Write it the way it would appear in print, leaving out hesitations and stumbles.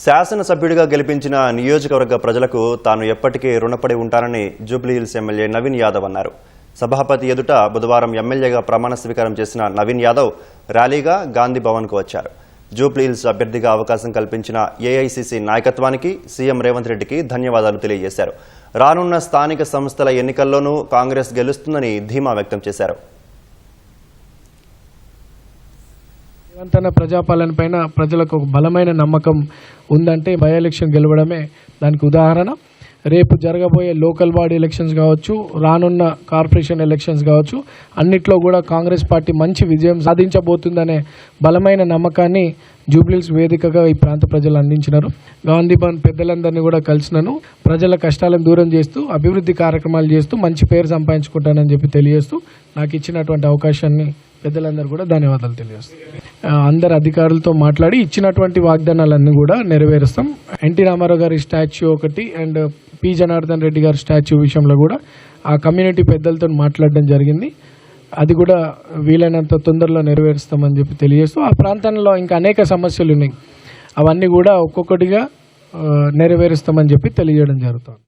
శాసనసభ్యుడిగా గెలిపించిన నియోజకవర్గ ప్రజలకు తాను ఎప్పటికీ రుణపడి ఉంటానని జూబ్లీహిల్స్ ఎమ్మెల్యే నవీన్ యాదవ్ అన్నారు. సభాపతి ఎదుట బుధవారం ఎమ్మెల్యేగా ప్రమాణ స్వీకారం చేసిన నవీన్ యాదవ్ ర్యాలీగా గాంధీ భవన్కు వచ్చారు. జూబ్లీహిల్స్ అభ్యర్థిగా అవకాశం కల్పించిన ఏఐసీసీ నాయకత్వానికి సీఎం రేవంత్ రెడ్డికి ధన్యవాదాలు తెలియజేశారు. రానున్న స్థానిక సంస్థల ఎన్నికల్లోనూ కాంగ్రెస్ గెలుస్తుందని ధీమా వ్యక్తం చేశారు. నిరంతర ప్రజాపాలన పైన ప్రజలకు ఒక బలమైన నమ్మకం ఉందంటే బై ఎలక్షన్ గెలవడమే దానికి ఉదాహరణ. రేపు జరగబోయే లోకల్ బాడీ ఎలక్షన్స్ కావచ్చు, రానున్న కార్పొరేషన్ ఎలక్షన్స్ కావచ్చు, అన్నిట్లో కూడా కాంగ్రెస్ పార్టీ మంచి విజయం సాధించబోతుందనే బలమైన నమ్మకాన్ని జూబ్లీహిల్స్ వేదికగా ఈ ప్రాంత ప్రజలు అందించినారు. గాంధీ భవన్ పెద్దలందరినీ కూడా కలిసినాను. ప్రజల కష్టాలను దూరం చేస్తూ అభివృద్ధి కార్యక్రమాలు చేస్తూ మంచి పేరు సంపాదించుకుంటానని చెప్పి తెలియజేస్తూ నాకు ఇచ్చినటువంటి అవకాశాన్ని పెద్దలందరూ కూడా ధన్యవాదాలు తెలియజేస్తాం. అందరు అధికారులతో మాట్లాడి ఇచ్చినటువంటి వాగ్దానాలన్నీ కూడా నెరవేరుస్తాం. ఎన్టీ రామారావు గారి స్టాచ్యూ ఒకటి అండ్ పి జనార్దన్ రెడ్డి గారి స్టాచ్యూ విషయంలో కూడా ఆ కమ్యూనిటీ పెద్దలతో మాట్లాడడం జరిగింది. అది కూడా వీలైనంత తొందరలో నెరవేరుస్తామని చెప్పి తెలియజేస్తూ ఆ ప్రాంతంలో ఇంకా అనేక సమస్యలు ఉన్నాయి, అవన్నీ కూడా ఒక్కొక్కటిగా నెరవేరుస్తామని చెప్పి తెలియజేయడం జరుగుతుంది.